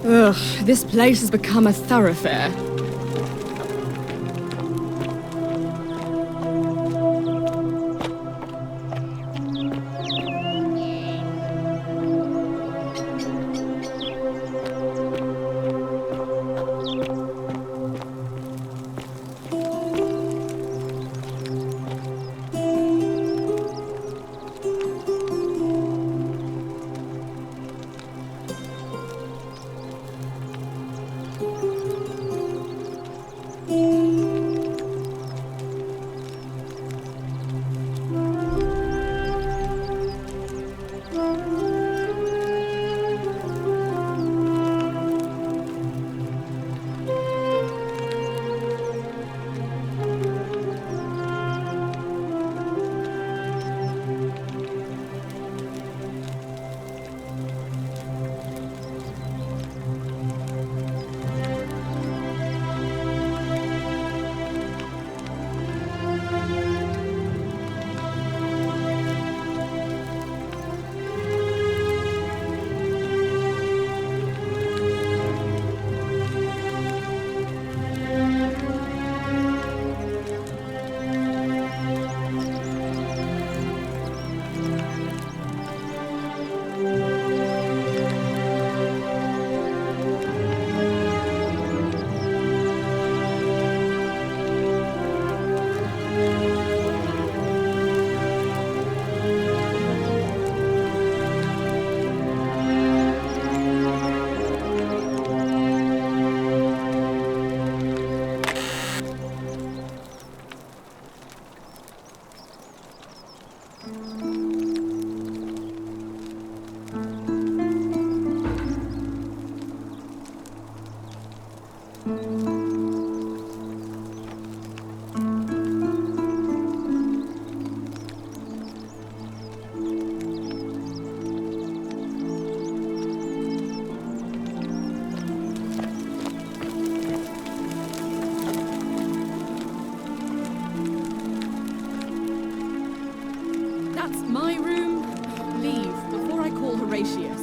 Ugh, this place has become a thoroughfare. That's my room. Leave before I call Horatius.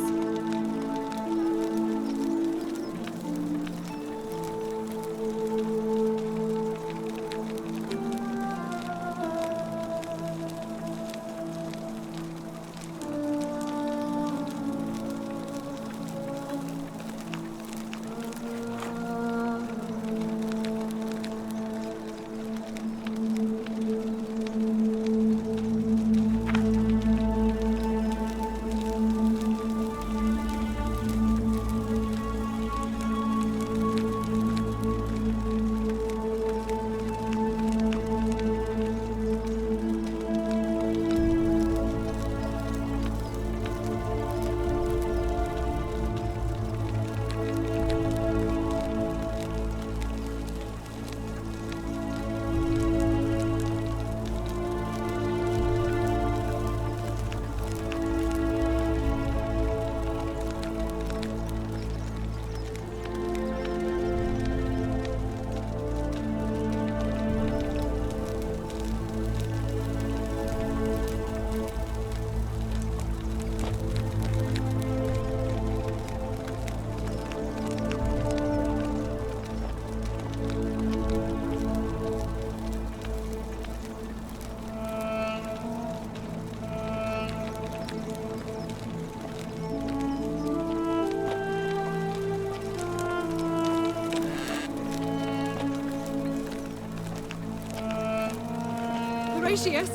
Horatius,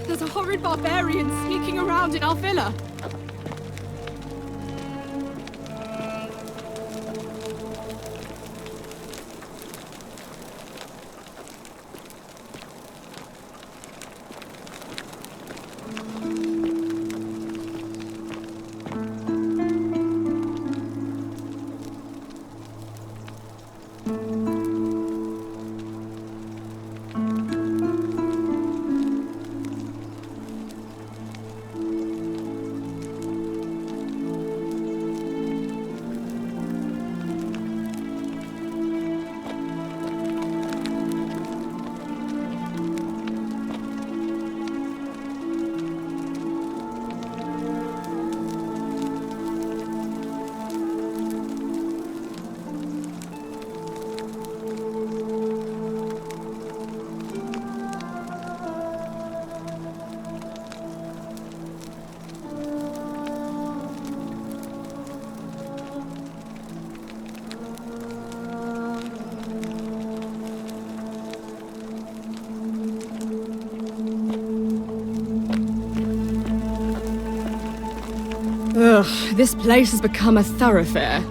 there's a horrid barbarian sneaking around in our villa. This place has become a thoroughfare.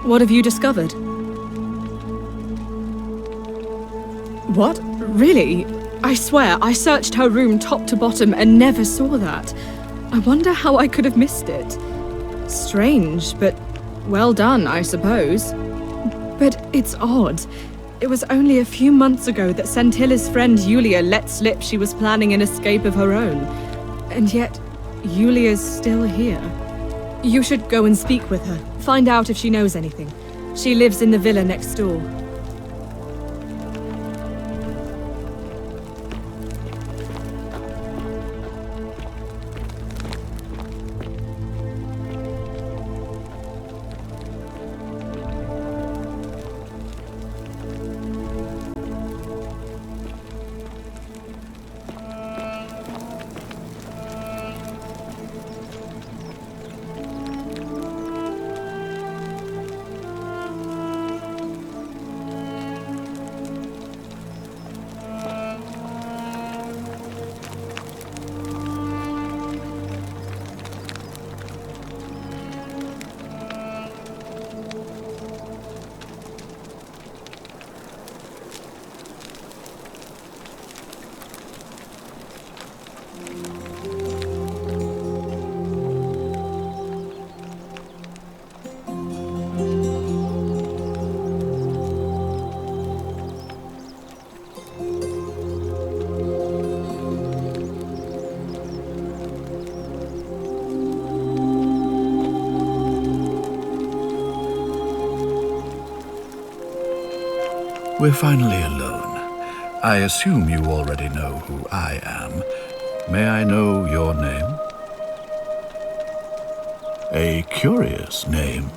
What have you discovered? What? Really? I swear, I searched her room top to bottom and never saw that. I wonder how I could have missed it. Strange, but well done, I suppose. But it's odd. It was only a few months ago that Sentilla's friend Yulia let slip she was planning an escape of her own. And yet, Yulia's still here. You should go and speak with her. Find out if she knows anything. She lives in the villa next door. We're finally alone. I assume you already know who I am. May I know your name? A curious name,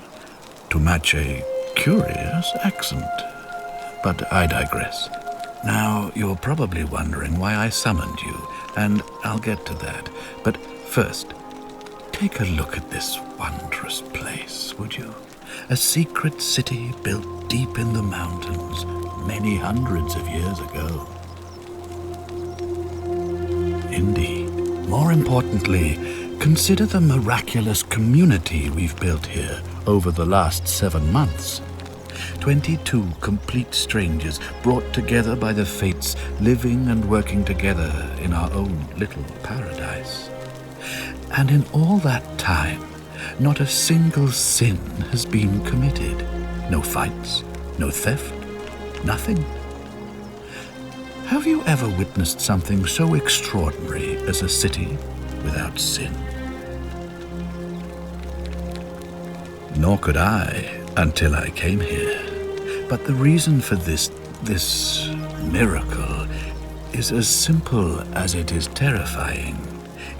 to match a curious accent. But I digress. Now, you're probably wondering why I summoned you, and I'll get to that. But first, take a look at this wondrous place, would you? A secret city built deep in the mountains, many hundreds of years ago. Indeed. More importantly, consider the miraculous community we've built here over the last 7 months. 22 complete strangers brought together by the fates, living and working together in our own little paradise. And in all that time, not a single sin has been committed. No fights, no theft, nothing. Have you ever witnessed something so extraordinary as a city without sin? Nor could I until I came here. But the reason for this miracle is as simple as it is terrifying.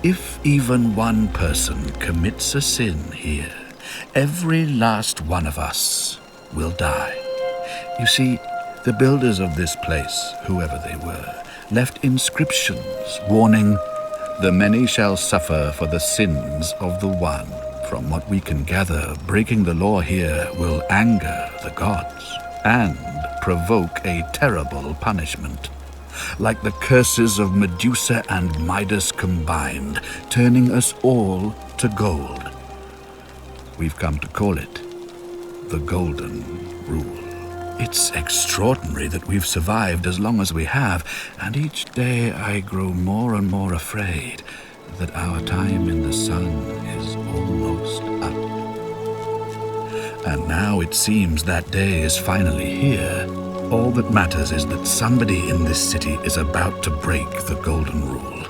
If even one person commits a sin here, every last one of us will die. You see, the builders of this place, whoever they were, left inscriptions warning, "The many shall suffer for the sins of the one." From what we can gather, breaking the law here will anger the gods and provoke a terrible punishment. Like the curses of Medusa and Midas combined, turning us all to gold. We've come to call it the Golden Rule. It's extraordinary that we've survived as long as we have, and each day I grow more and more afraid that our time in the sun is almost up. And now it seems that day is finally here. All that matters is that somebody in this city is about to break the Golden Rule.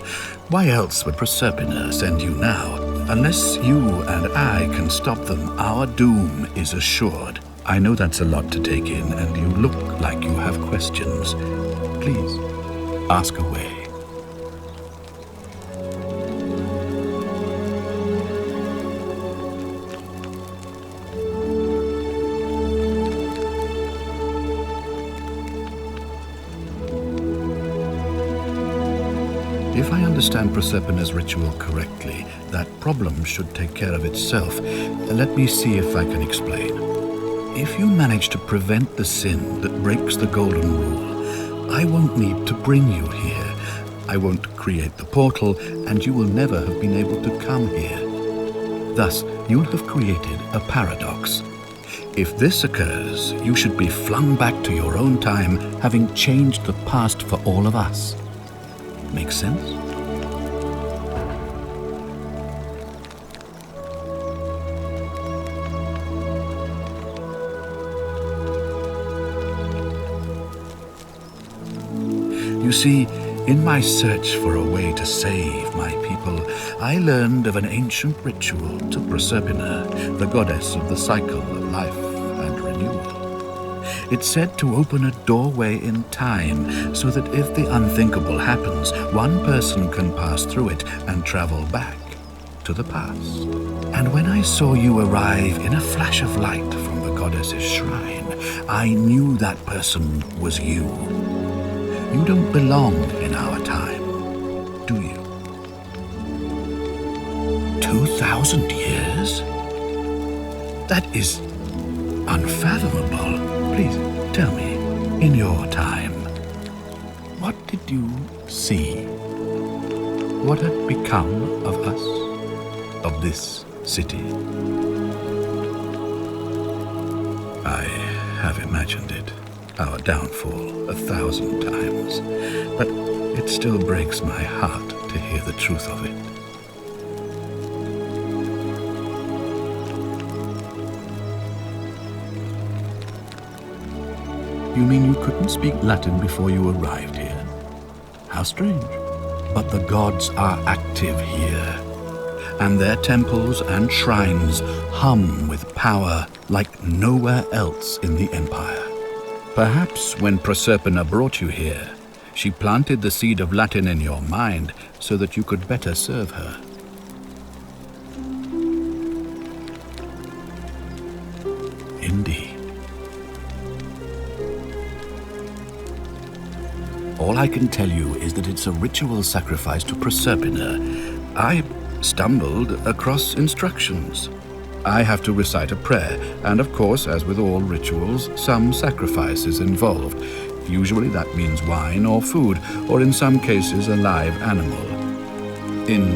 Why else would Proserpina send you now? Unless you and I can stop them, our doom is assured. I know that's a lot to take in, and you look like you have questions. Please, ask away. If I understand Proserpina's ritual correctly, that problem should take care of itself. Let me see if I can explain. If you manage to prevent the sin that breaks the Golden Rule, I won't need to bring you here. I won't create the portal, and you will never have been able to come here. Thus, you'll have created a paradox. If this occurs, you should be flung back to your own time, having changed the past for all of us. Make sense? You see, in my search for a way to save my people, I learned of an ancient ritual to Proserpina, the goddess of the cycle of life and renewal. It's said to open a doorway in time so that if the unthinkable happens, one person can pass through it and travel back to the past. And when I saw you arrive in a flash of light from the goddess's shrine, I knew that person was you. You don't belong in our time, do you? 2,000 years? That is unfathomable. Please tell me, in your time, what did you see? What had become of us, of this city? I have imagined it. Our downfall 1,000 times, but it still breaks my heart to hear the truth of it. You mean you couldn't speak Latin before you arrived here? How strange. But the gods are active here, and their temples and shrines hum with power like nowhere else in the Empire. Perhaps when Proserpina brought you here, she planted the seed of Latin in your mind so that you could better serve her. Indeed. All I can tell you is that it's a ritual sacrifice to Proserpina. I stumbled across instructions. I have to recite a prayer, and of course, as with all rituals, some sacrifice is involved. Usually that means wine or food, or in some cases a live animal. In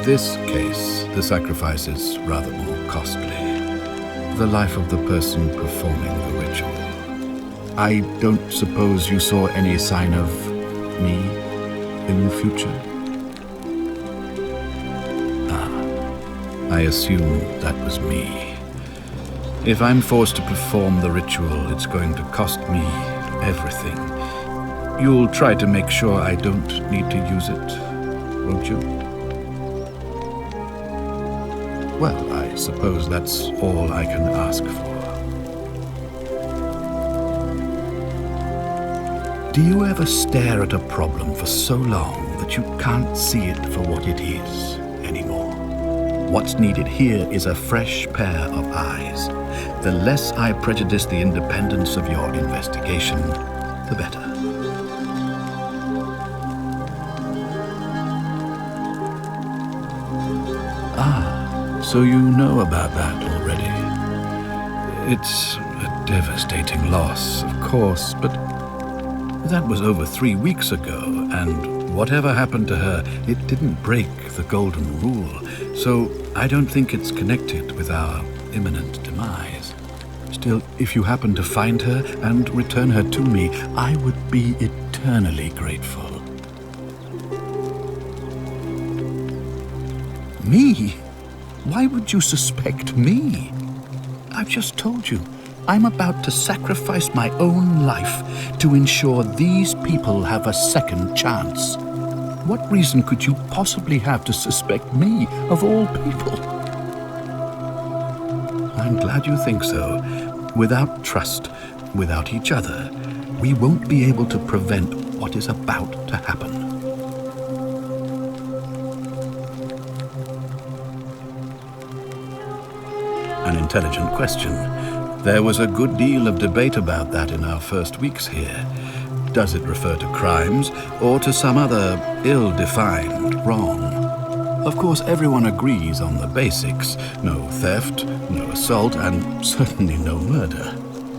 this case, the sacrifice is rather more costly. The life of the person performing the ritual. I don't suppose you saw any sign of me in the future? I assume that was me. If I'm forced to perform the ritual, it's going to cost me everything. You'll try to make sure I don't need to use it, won't you? Well, I suppose that's all I can ask for. Do you ever stare at a problem for so long that you can't see it for what it is anymore? What's needed here is a fresh pair of eyes. The less I prejudice the independence of your investigation, the better. Ah, so you know about that already. It's a devastating loss, of course, but that was over 3 weeks ago, and whatever happened to her, it didn't break the golden rule, so I don't think it's connected with our imminent demise. Still, if you happen to find her and return her to me, I would be eternally grateful. Me? Why would you suspect me? I've just told you, I'm about to sacrifice my own life to ensure these people have a second chance. What reason could you possibly have to suspect me, of all people? I'm glad you think so. Without trust, without each other, we won't be able to prevent what is about to happen. An intelligent question. There was a good deal of debate about that in our first weeks here. Does it refer to crimes or to some other ill-defined wrong? Of course, everyone agrees on the basics. No theft, no assault, and certainly no murder.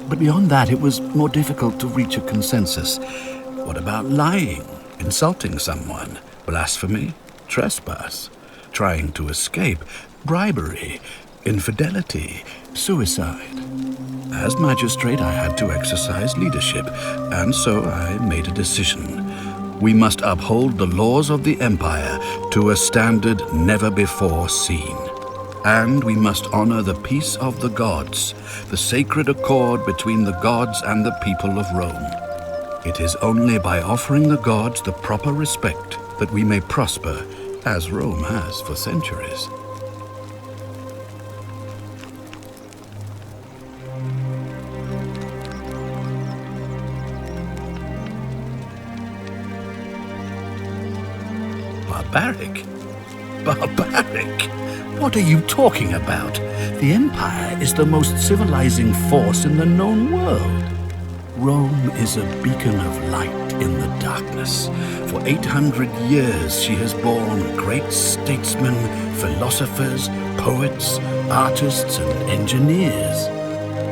But beyond that, it was more difficult to reach a consensus. What about lying, insulting someone, blasphemy, trespass, trying to escape, bribery, infidelity, suicide. As magistrate, I had to exercise leadership, and so I made a decision. We must uphold the laws of the Empire to a standard never before seen. And we must honor the peace of the gods, the sacred accord between the gods and the people of Rome. It is only by offering the gods the proper respect that we may prosper, as Rome has for centuries. Barbaric? Barbaric? What are you talking about? The Empire is the most civilizing force in the known world. Rome is a beacon of light in the darkness. For 800 years she has borne great statesmen, philosophers, poets, artists, and engineers.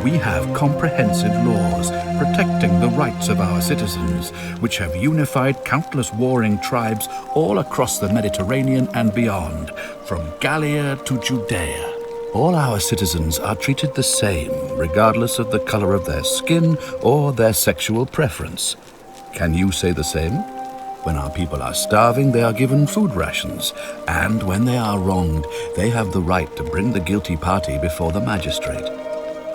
We have comprehensive laws protecting the rights of our citizens, which have unified countless warring tribes all across the Mediterranean and beyond, from Gallia to Judea. All our citizens are treated the same, regardless of the color of their skin or their sexual preference. Can you say the same? When our people are starving, they are given food rations, and when they are wronged, they have the right to bring the guilty party before the magistrate.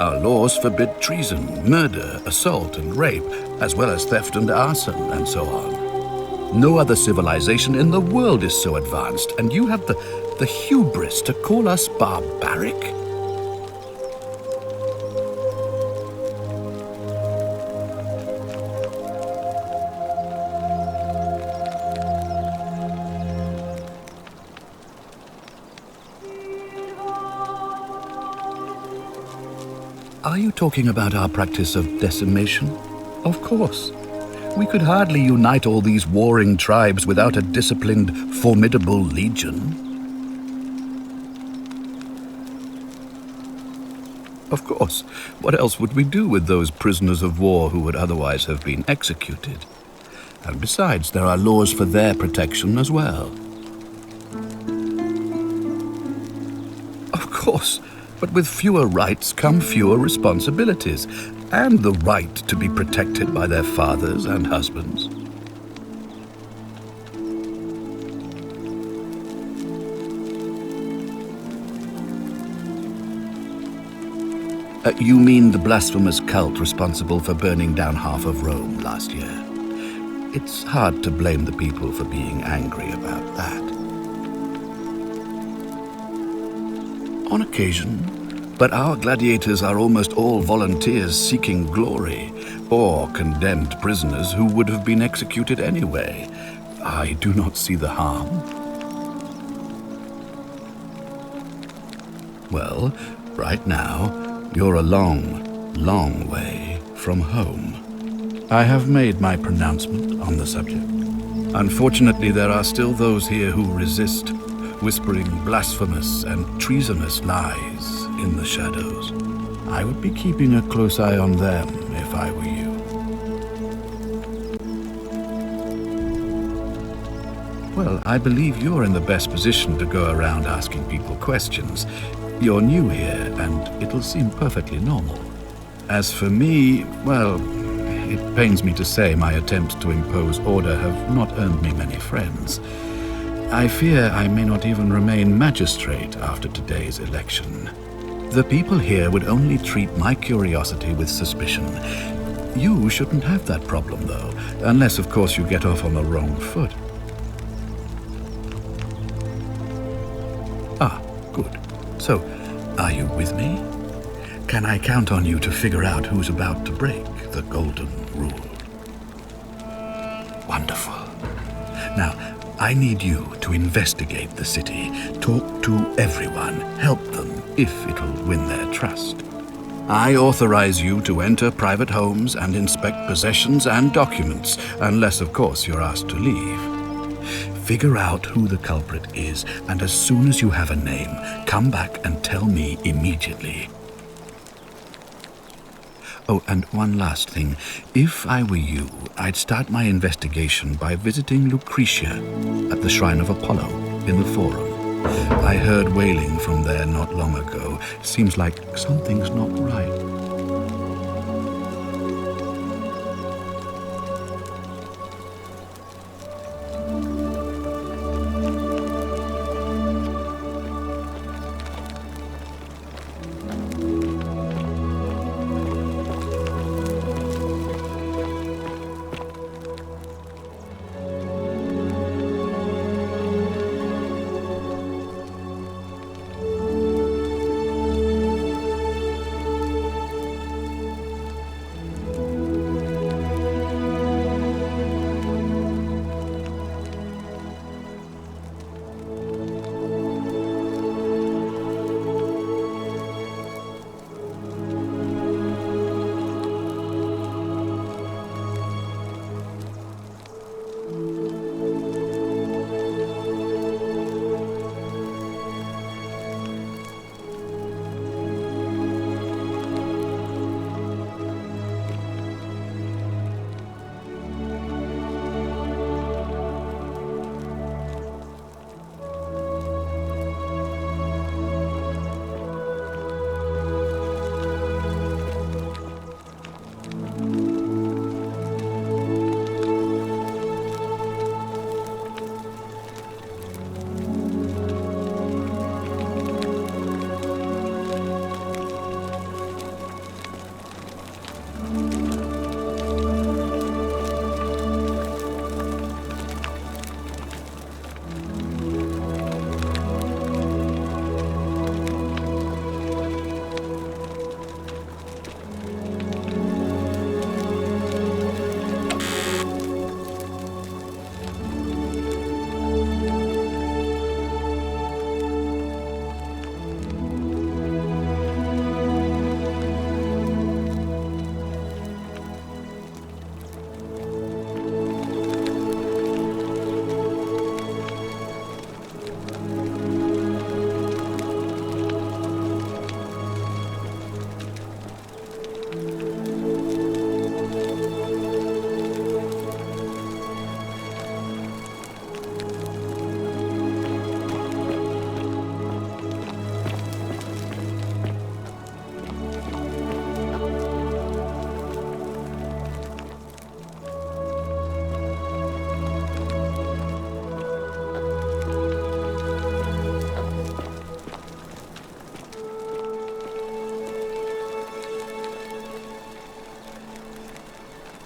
Our laws forbid treason, murder, assault, and rape, as well as theft and arson, and so on. No other civilization in the world is so advanced, and you have the hubris to call us barbaric? Are you talking about our practice of decimation? Of course. We could hardly unite all these warring tribes without a disciplined, formidable legion. Of course. What else would we do with those prisoners of war who would otherwise have been executed? And besides, there are laws for their protection as well. Of course. But with fewer rights come fewer responsibilities, and the right to be protected by their fathers and husbands. You mean the blasphemous cult responsible for burning down half of Rome last year? It's hard to blame the people for being angry about that. On occasion, but our gladiators are almost all volunteers seeking glory, or condemned prisoners who would have been executed anyway. I do not see the harm. Well, right now, you're a long, long way from home. I have made my pronouncement on the subject. Unfortunately, there are still those here who resist, whispering blasphemous and treasonous lies in the shadows. I would be keeping a close eye on them if I were you. Well, I believe you're in the best position to go around asking people questions. You're new here, and it'll seem perfectly normal. As for me, well, it pains me to say my attempts to impose order have not earned me many friends. I fear I may not even remain magistrate after today's election. The people here would only treat my curiosity with suspicion. You shouldn't have that problem, though, unless, of course, you get off on the wrong foot. Ah, good. So, are you with me? Can I count on you to figure out who's about to break the golden rule? Wonderful. Now, I need you to investigate the city, talk to everyone, help them if it'll win their trust. I authorize you to enter private homes and inspect possessions and documents, unless, of course, you're asked to leave. Figure out who the culprit is, and as soon as you have a name, come back and tell me immediately. Oh, and one last thing. If I were you, I'd start my investigation by visiting Lucretia at the Shrine of Apollo in the Forum. I heard wailing from there not long ago. Seems like something's not right.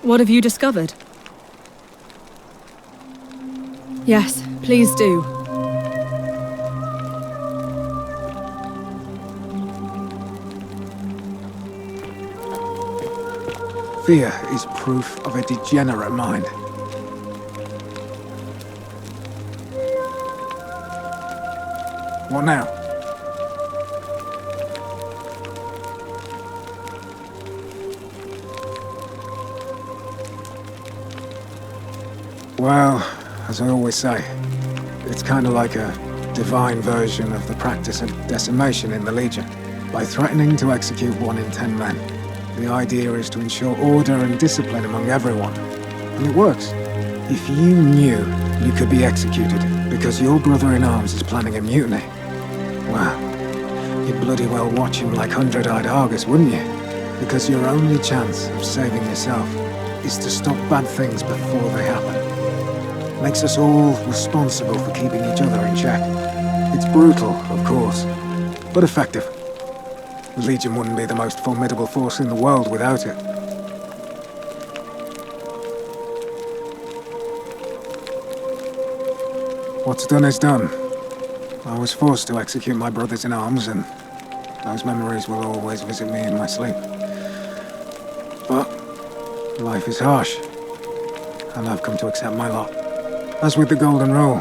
What have you discovered? Yes, please do. Fear is proof of a degenerate mind. What now? Well, as I always say, it's kind of like a divine version of the practice of decimation in the Legion. By threatening to execute 1 in 10 men, the idea is to ensure order and discipline among everyone. And it works. If you knew you could be executed because your brother-in-arms is planning a mutiny, well, you'd bloody well watch him like 100-eyed Argus, wouldn't you? Because your only chance of saving yourself is to stop bad things before they happen. Makes us all responsible for keeping each other in check. It's brutal, of course, but effective. The Legion wouldn't be the most formidable force in the world without it. What's done is done. I was forced to execute my brothers-in-arms, and those memories will always visit me in my sleep. But life is harsh, and I've come to accept my lot. As with the Golden Rule,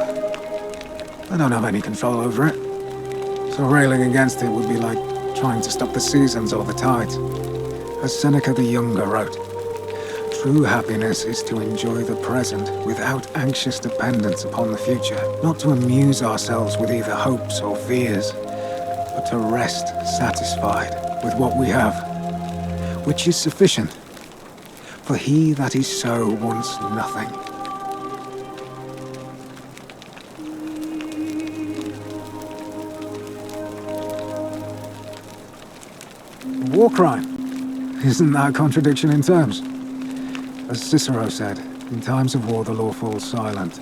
I don't have any control over it, so railing against it would be like trying to stop the seasons or the tides. As Seneca the Younger wrote, true happiness is to enjoy the present without anxious dependence upon the future, not to amuse ourselves with either hopes or fears, but to rest satisfied with what we have, which is sufficient. For he that is so wants nothing. war crime. Isn't that a contradiction in terms? As Cicero said, in times of war the law falls silent.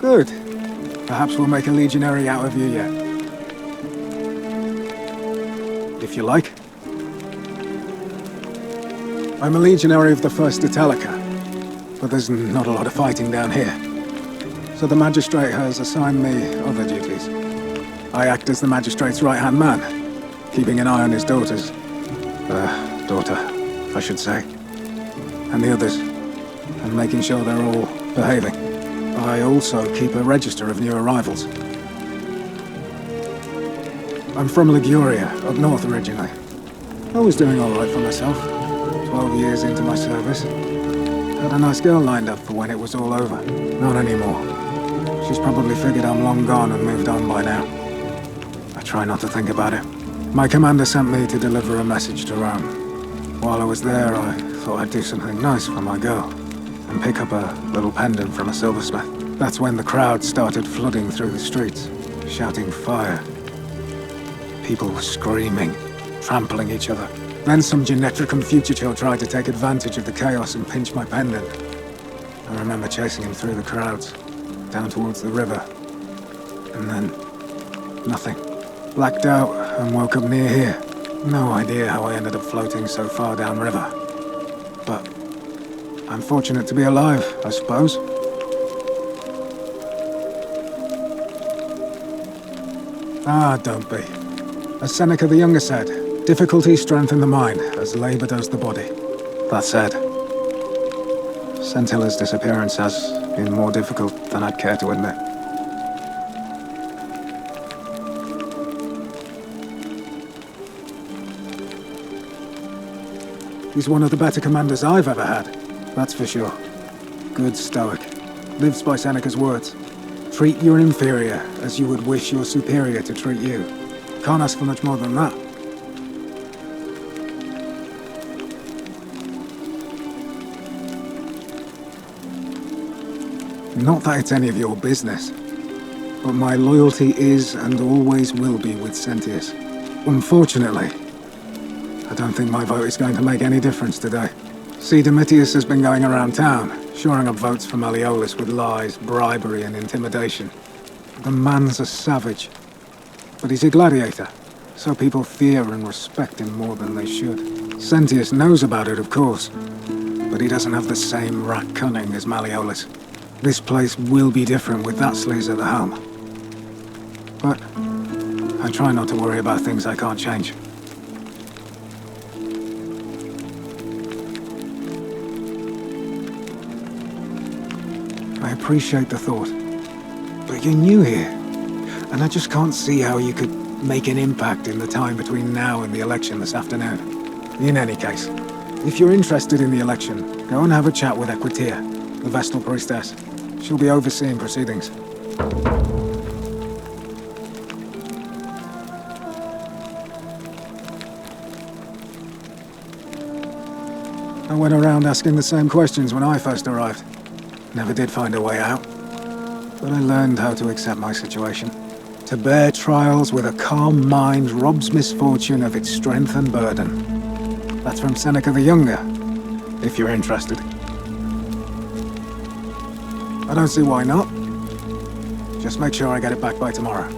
Good. Perhaps we'll make a legionary out of you yet. If you like. I'm a legionary of the 1st Italica, but there's not a lot of fighting down here. So the magistrate has assigned me other duties. I act as the magistrate's right-hand man, keeping an eye on his daughters. Daughter, I should say. And the others, and making sure they're all behaving. I also keep a register of new arrivals. I'm from Liguria, up north originally. I was doing all right for myself. 12 years into my service. Had a nice girl lined up for when it was all over. Not anymore. She's probably figured I'm long gone and moved on by now. I try not to think about it. My commander sent me to deliver a message to Rome. While I was there, I thought I'd do something nice for my girl. And pick up a little pendant from a silversmith. That's when the crowd started flooding through the streets, shouting fire. People screaming, trampling each other. Then some Genetricum Fugitil tried to take advantage of the chaos and pinch my pendant. I remember chasing him through the crowds, down towards the river. And then, nothing. Blacked out and woke up near here. No idea how I ended up floating so far downriver. But I'm fortunate to be alive, I suppose. Ah, don't be. As Seneca the Younger said, difficulty strengthens the mind, as labor does the body. That said, Scintilla's disappearance has been more difficult than I'd care to admit. He's one of the better commanders I've ever had, that's for sure. Good stoic. Lives by Seneca's words. Treat your inferior as you would wish your superior to treat you. Can't ask for much more than that. Not that it's any of your business, but my loyalty is and always will be with Sentius. Unfortunately, I don't think my vote is going to make any difference today. See, Domitius has been going around town, shoring up votes for Malleolus with lies, bribery, and intimidation. The man's a savage, but he's a gladiator, so people fear and respect him more than they should. Sentius knows about it, of course, but he doesn't have the same rat cunning as Malleolus. This place will be different with that sleaze at the helm. But I try not to worry about things I can't change. I appreciate the thought, but you're new here, and I just can't see how you could make an impact in the time between now and the election this afternoon. In any case, if you're interested in the election, go and have a chat with Equitia, the Vestal Priestess. She'll be overseeing proceedings. I went around asking the same questions when I first arrived. Never did find a way out. But I learned how to accept my situation. To bear trials with a calm mind robs misfortune of its strength and burden. That's from Seneca the Younger, if you're interested. I don't see why not. Just make sure I get it back by tomorrow.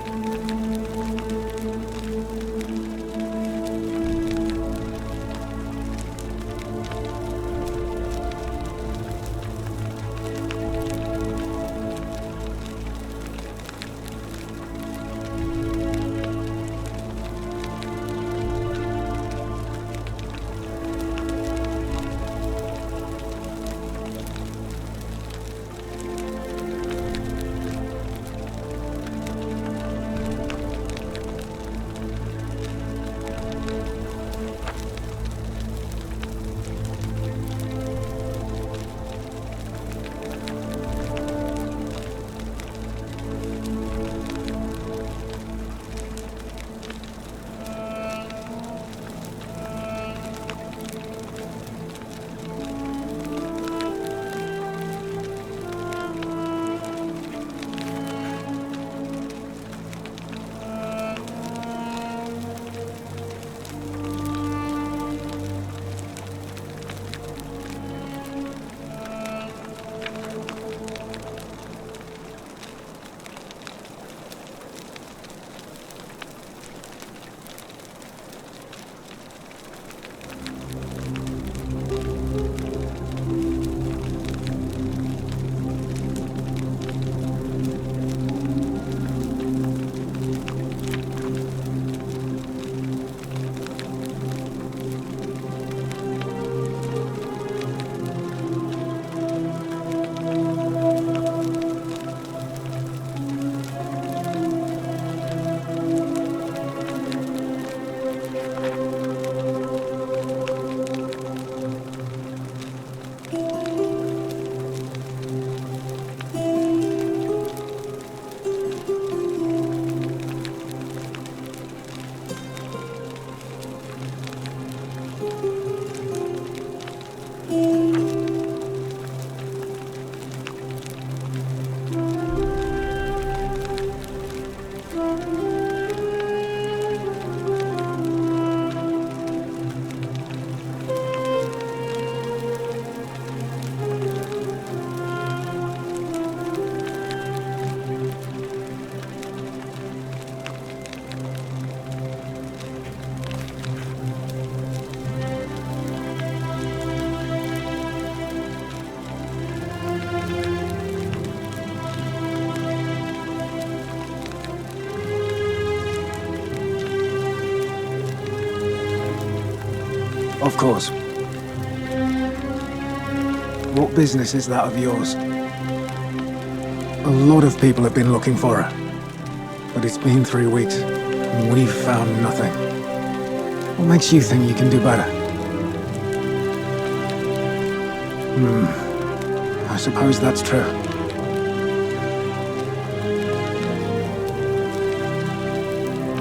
Of course. What business is that of yours? A lot of people have been looking for her. But it's been 3 weeks, and we've found nothing. What makes you think you can do better? I suppose that's true.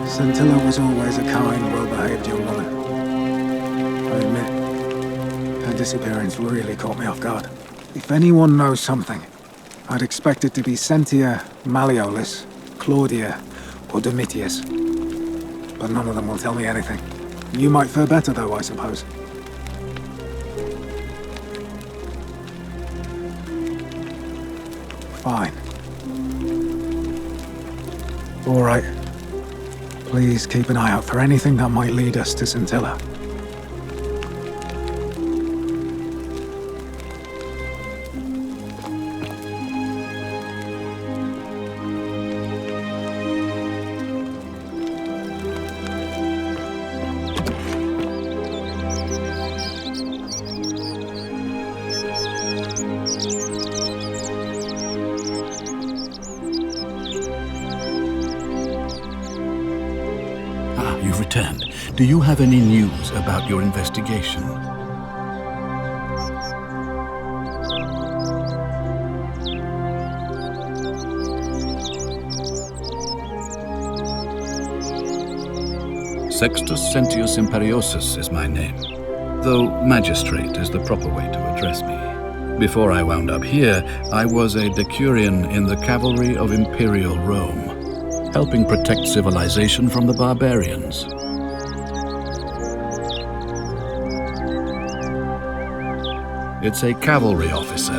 Scintilla was always a kind, well-behaved young woman. I admit, her disappearance really caught me off guard. If anyone knows something, I'd expect it to be Sentia, Malleolus, Claudia, or Domitius. But none of them will tell me anything. You might fare better though, I suppose. Fine. All right. Please keep an eye out for anything that might lead us to Scintilla. You've returned. Do you have any news about your investigation? Sextus Sentius Imperiosus is my name, though magistrate is the proper way to address me. Before I wound up here, I was a decurion in the cavalry of Imperial Rome, helping protect civilization from the barbarians. It's a cavalry officer.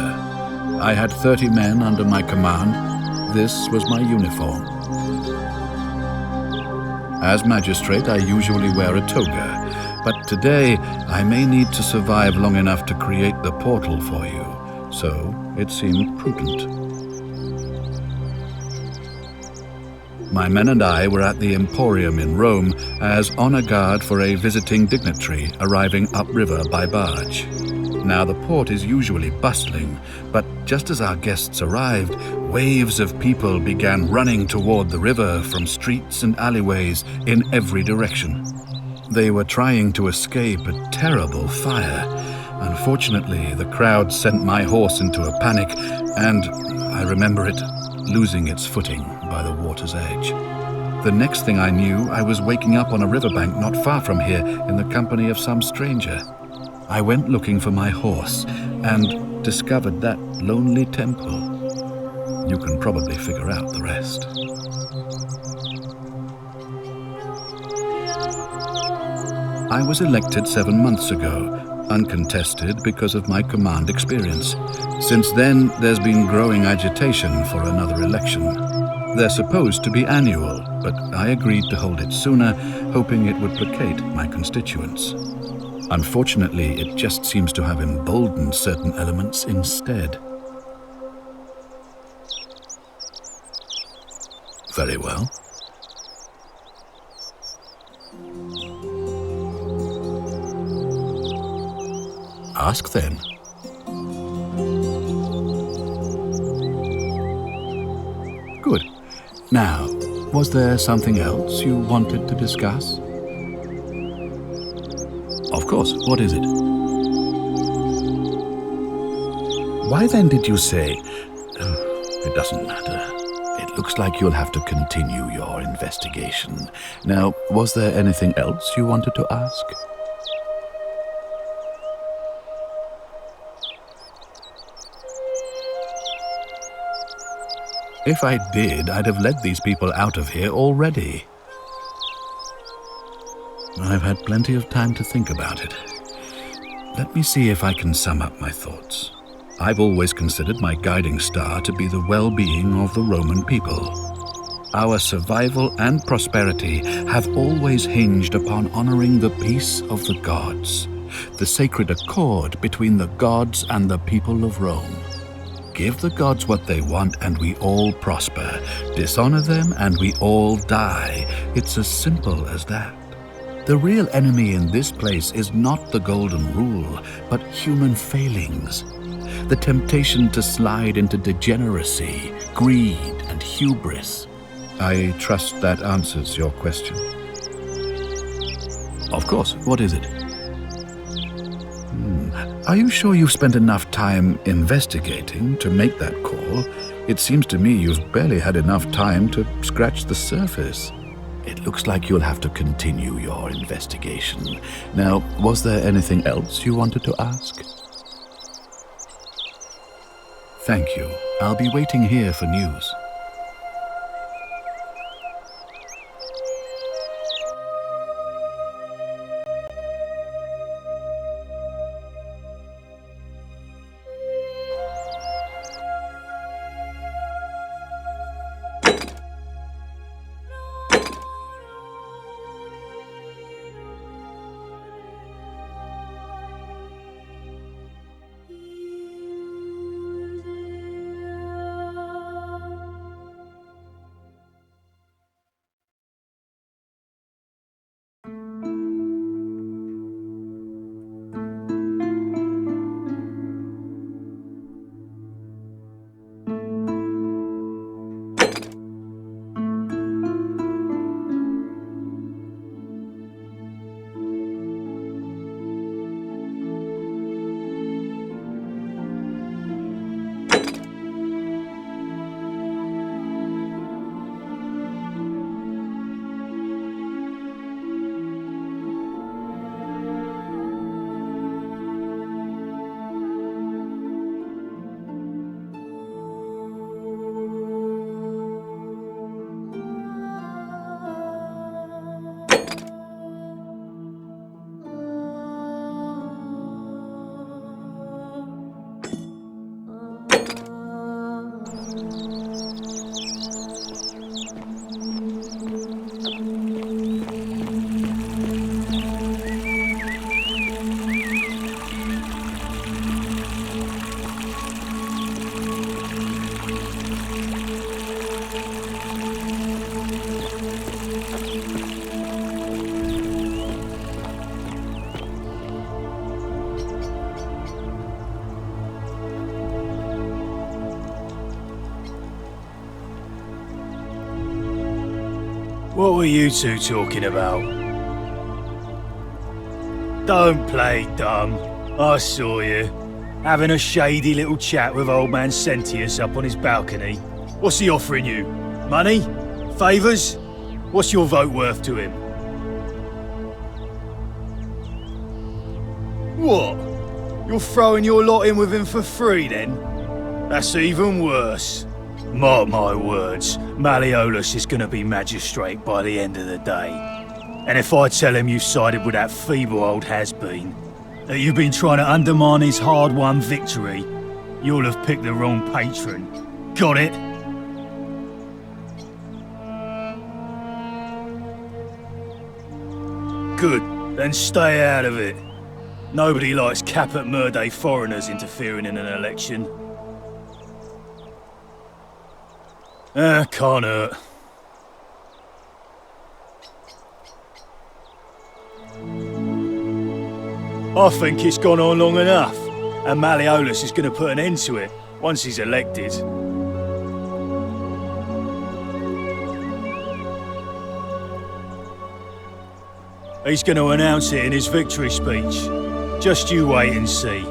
I had 30 men under my command. This was my uniform. As magistrate, I usually wear a toga, but today I may need to survive long enough to create the portal for you, so it seemed prudent. My men and I were at the Emporium in Rome as honor guard for a visiting dignitary arriving upriver by barge. Now, the port is usually bustling, but just as our guests arrived, waves of people began running toward the river from streets and alleyways in every direction. They were trying to escape a terrible fire. Unfortunately, the crowd sent my horse into a panic, and I remember it losing its footing by the water's edge. The next thing I knew, I was waking up on a riverbank not far from here in the company of some stranger. I went looking for my horse and discovered that lonely temple. You can probably figure out the rest. I was elected 7 months ago, uncontested because of my command experience. Since then, there's been growing agitation for another election. They're supposed to be annual, but I agreed to hold it sooner, hoping it would placate my constituents. Unfortunately, it just seems to have emboldened certain elements instead. Very well. Ask then. Good. Now, was there something else you wanted to discuss? Of course. What is it? Why then did you say... it doesn't matter. It looks like you'll have to continue your investigation. Now, was there anything else you wanted to ask? If I did, I'd have led these people out of here already. I've had plenty of time to think about it. Let me see if I can sum up my thoughts. I've always considered my guiding star to be the well-being of the Roman people. Our survival and prosperity have always hinged upon honoring the peace of the gods, the sacred accord between the gods and the people of Rome. Give the gods what they want and we all prosper. Dishonor them and we all die. It's as simple as that. The real enemy in this place is not the Golden Rule, but human failings. The temptation to slide into degeneracy, greed, and hubris. I trust that answers your question. Of course. What is it? Are you sure you've spent enough time investigating to make that call? It seems to me you've barely had enough time to scratch the surface. It looks like you'll have to continue your investigation. Now, was there anything else you wanted to ask? Thank you. I'll be waiting here for news. What were you two talking about? Don't play dumb. I saw you. Having a shady little chat with old man Sentius up on his balcony. What's he offering you? Money? Favours? What's your vote worth to him? What? You're throwing your lot in with him for free then? That's even worse. Mark my words, Malleolus is gonna be magistrate by the end of the day. And if I tell him you sided with that feeble old has-been, that you've been trying to undermine his hard-won victory, you'll have picked the wrong patron. Got it? Good, then stay out of it. Nobody likes Caput Murdae foreigners interfering in an election. Can't hurt. I think it's gone on long enough, and Malleolus is going to put an end to it once he's elected. He's going to announce it in his victory speech. Just you wait and see.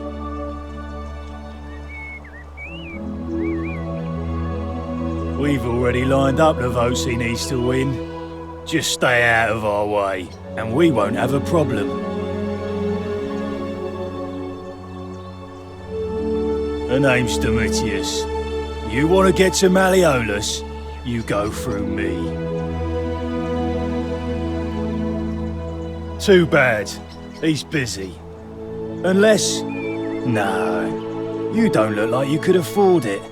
We've already lined up the votes he needs to win. Just stay out of our way, and we won't have a problem. The name's Domitius. You want to get to Malleolus, you go through me. Too bad. He's busy. Unless... No. You don't look like you could afford it.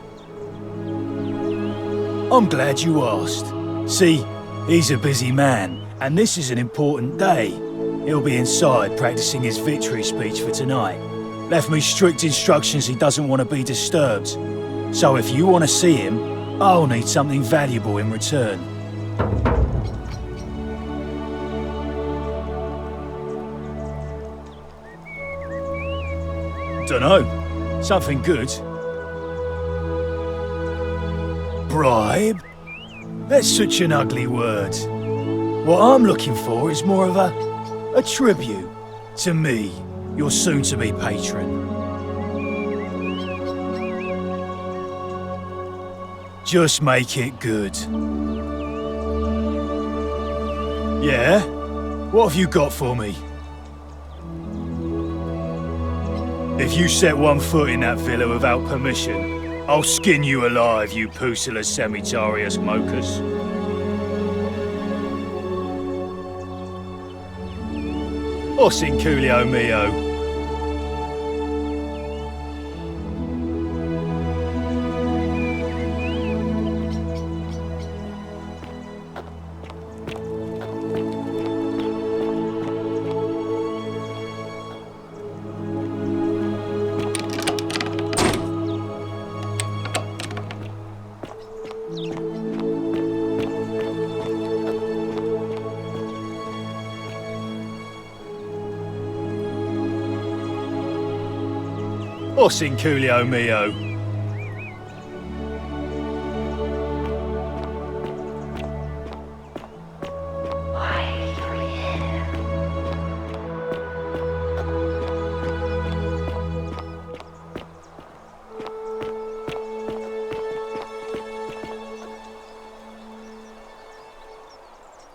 I'm glad you asked. See, he's a busy man, and this is an important day. He'll be inside practicing his victory speech for tonight. Left me strict instructions he doesn't want to be disturbed. So if you want to see him, I'll need something valuable in return. Dunno. Something good. Bribe? That's such an ugly word. What I'm looking for is more of a tribute to me, your soon-to-be patron. Just make it good. Yeah? What have you got for me? If you set one foot in that villa without permission, I'll skin you alive, you Pusillus Semitarius Mocus. Os in Coolio mio. Os in Coolio mio.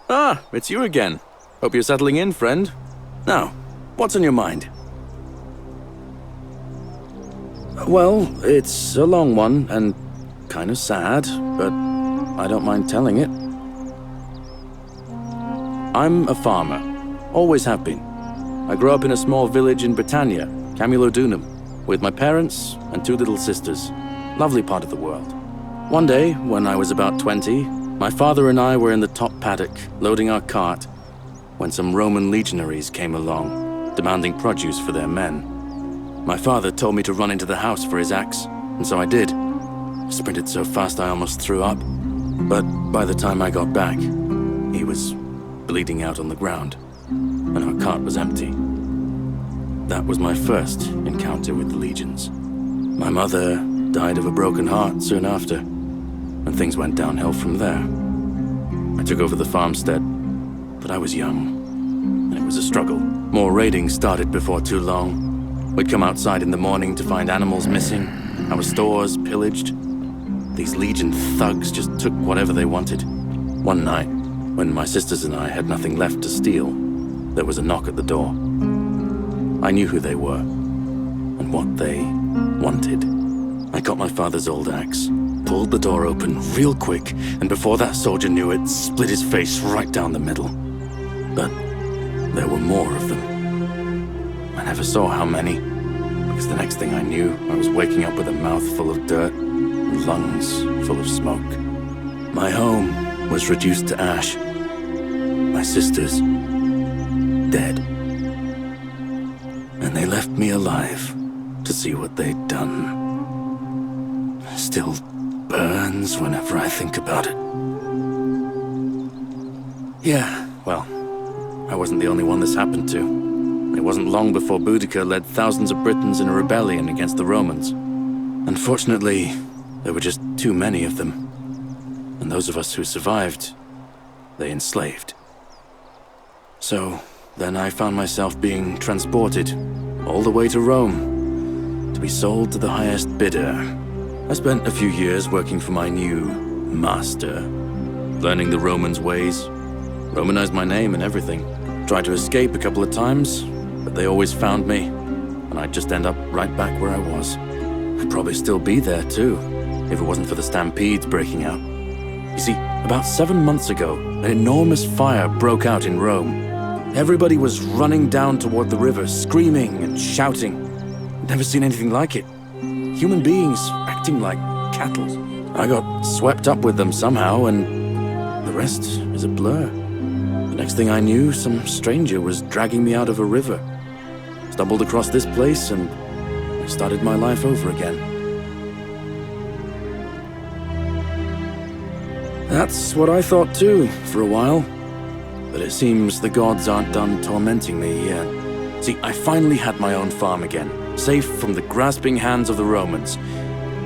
Ah, it's you again. Hope you're settling in, friend. Now, what's on your mind? Well, it's a long one and kind of sad, but I don't mind telling it. I'm a farmer. Always have been. I grew up in a small village in Britannia, Camulodunum, with my parents and 2 little sisters. Lovely part of the world. One day, when I was about 20, my father and I were in the top paddock, loading our cart, when some Roman legionaries came along, demanding produce for their men. My father told me to run into the house for his axe, and so I did. I sprinted so fast I almost threw up. But by the time I got back, he was bleeding out on the ground, and our cart was empty. That was my first encounter with the legions. My mother died of a broken heart soon after, and things went downhill from there. I took over the farmstead, but I was young, and it was a struggle. More raiding started before too long. We'd come outside in the morning to find animals missing, our stores pillaged. These Legion thugs just took whatever they wanted. One night, when my sisters and I had nothing left to steal, there was a knock at the door. I knew who they were, and what they wanted. I got my father's old axe, pulled the door open real quick, and before that soldier knew it, split his face right down the middle. But there were more of them. I never saw how many, because the next thing I knew, I was waking up with a mouth full of dirt and lungs full of smoke. My home was reduced to ash. My sisters, dead. And they left me alive to see what they'd done. Still burns whenever I think about it. Yeah, well, I wasn't the only one this happened to. It wasn't long before Boudica led thousands of Britons in a rebellion against the Romans. Unfortunately, there were just too many of them. And those of us who survived, they enslaved. So, then I found myself being transported all the way to Rome to be sold to the highest bidder. I spent a few years working for my new master, learning the Romans' ways, Romanized my name and everything. Tried to escape a couple of times, but they always found me, and I'd just end up right back where I was. I'd probably still be there too, if it wasn't for the stampedes breaking out. You see, about 7 months ago, an enormous fire broke out in Rome. Everybody was running down toward the river, screaming and shouting. I'd never seen anything like it. Human beings acting like cattle. I got swept up with them somehow, and the rest is a blur. The next thing I knew, some stranger was dragging me out of a river. Stumbled across this place, and I started my life over again. That's what I thought too, for a while. But it seems the gods aren't done tormenting me yet. See, I finally had my own farm again, safe from the grasping hands of the Romans.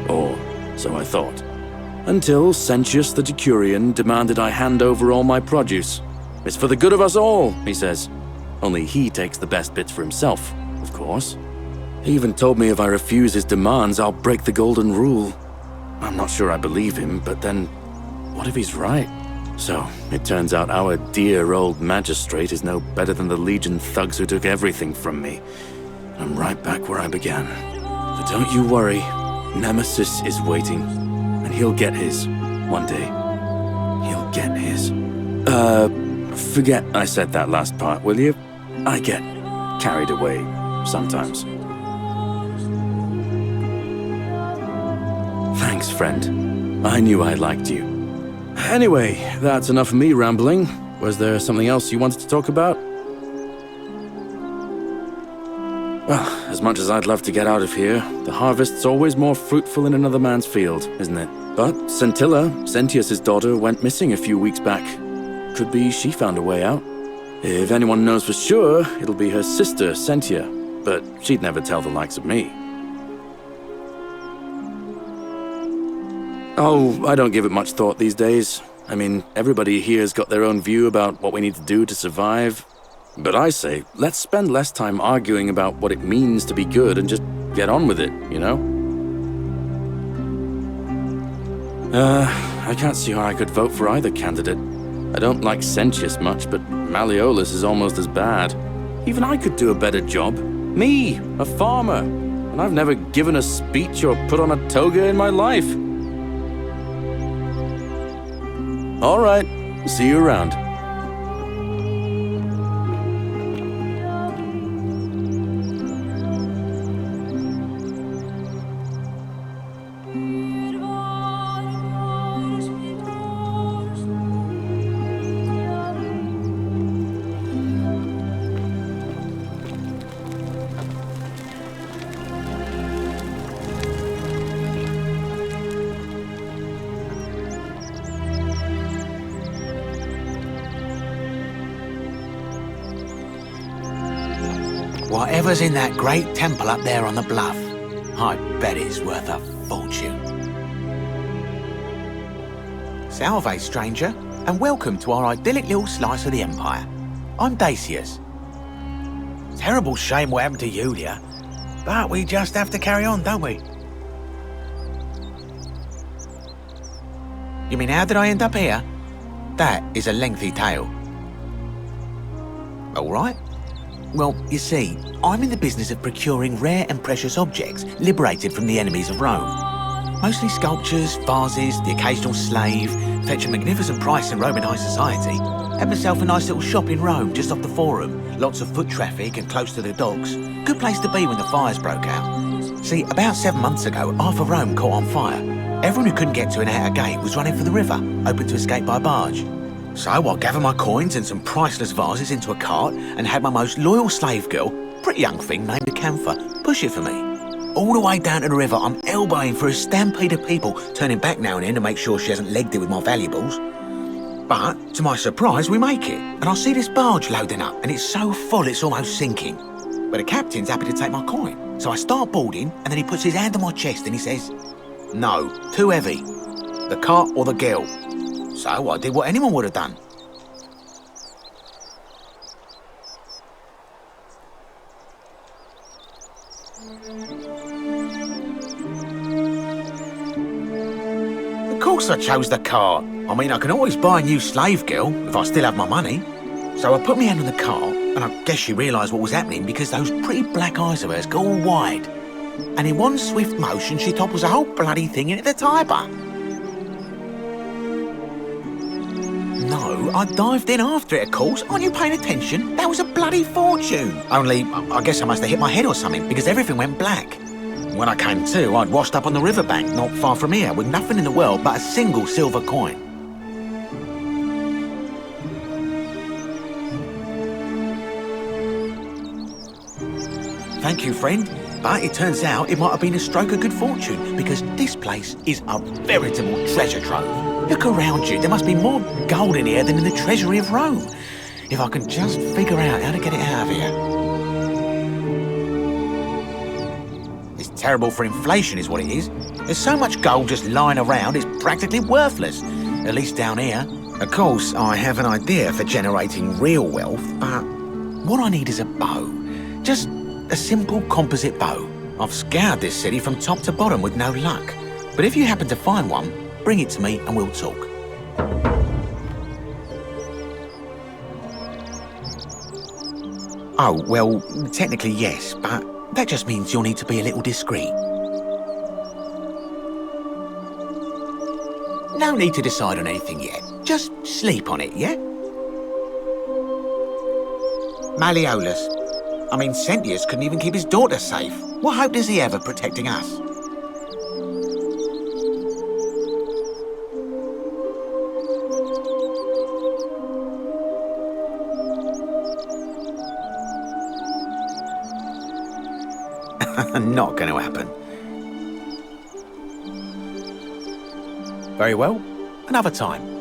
Or so I thought. Until Sentius the Decurion demanded I hand over all my produce. It's for the good of us all, he says. Only he takes the best bits for himself, of course. He even told me if I refuse his demands, I'll break the golden rule. I'm not sure I believe him, but then, what if he's right? So, it turns out our dear old magistrate is no better than the Legion thugs who took everything from me. I'm right back where I began. But don't you worry, Nemesis is waiting, and he'll get his, one day. He'll get his. Forget I said that last part, will you? I get carried away sometimes. Thanks, friend. I knew I liked you. Anyway, that's enough of me rambling. Was there something else you wanted to talk about? Well, as much as I'd love to get out of here, the harvest's always more fruitful in another man's field, isn't it? But Scintilla, Sentius' daughter, went missing a few weeks back. Could be she found a way out. If anyone knows for sure, it'll be her sister, Sentia, but she'd never tell the likes of me. Oh, I don't give it much thought these days. I mean, everybody here's got their own view about what we need to do to survive. But I say, let's spend less time arguing about what it means to be good and just get on with it, you know? I can't see how I could vote for either candidate. I don't like Sentius much, but Malleolus is almost as bad. Even I could do a better job. Me, a farmer. And I've never given a speech or put on a toga in my life. All right, see you around. Whatever's in that great temple up there on the bluff, I bet it's worth a fortune. Salve, stranger, and welcome to our idyllic little slice of the Empire. I'm Dacius. Terrible shame what happened to Yulia, but we just have to carry on, don't we? You mean how did I end up here? That is a lengthy tale. All right. Well, you see, I'm in the business of procuring rare and precious objects liberated from the enemies of Rome. Mostly sculptures, vases, the occasional slave, fetch a magnificent price in Roman high society. Had myself a nice little shop in Rome, just off the Forum. Lots of foot traffic and close to the docks. Good place to be when the fires broke out. See, about 7 months ago, half of Rome caught on fire. Everyone who couldn't get to an outer gate was running for the river, hoping to escape by barge. So I gathered my coins and some priceless vases into a cart and had my most loyal slave girl, pretty young thing named Acantha, push it for me. All the way down to the river, I'm elbowing for a stampede of people, turning back now and then to make sure she hasn't legged it with my valuables. But, to my surprise, we make it, and I see this barge loading up, and it's so full it's almost sinking. But the captain's happy to take my coin, so I start boarding, and then he puts his hand on my chest and he says, "No, too heavy. The cart or the girl." So I did what anyone would have done. Of course I chose the cart. I mean, I can always buy a new slave girl if I still have my money. So I put my hand on the cart, and I guess she realised what was happening because those pretty black eyes of hers go all wide. And in one swift motion, she topples the whole bloody thing into the Tiber. No, I dived in after it, of course. Aren't you paying attention? That was a bloody fortune. Only, I guess I must have hit my head or something, because everything went black. When I came to, I'd washed up on the riverbank, not far from here, with nothing in the world but a single silver coin. Thank you, friend. But it turns out it might have been a stroke of good fortune, because this place is a veritable treasure trove. Look around you, there must be more gold in here than in the treasury of Rome. If I can just figure out how to get it out of here. Terrible for inflation is what it is. There's so much gold just lying around, it's practically worthless. At least down here. Of course, I have an idea for generating real wealth, but what I need is a bow. Just a simple composite bow. I've scoured this city from top to bottom with no luck. But if you happen to find one, bring it to me and we'll talk. Oh, well, technically yes, but that just means you'll need to be a little discreet. No need to decide on anything yet. Just sleep on it, yeah? Malleolus. I mean, Sentius couldn't even keep his daughter safe. What hope does he have of protecting us? Not going to happen. Very well. Another time.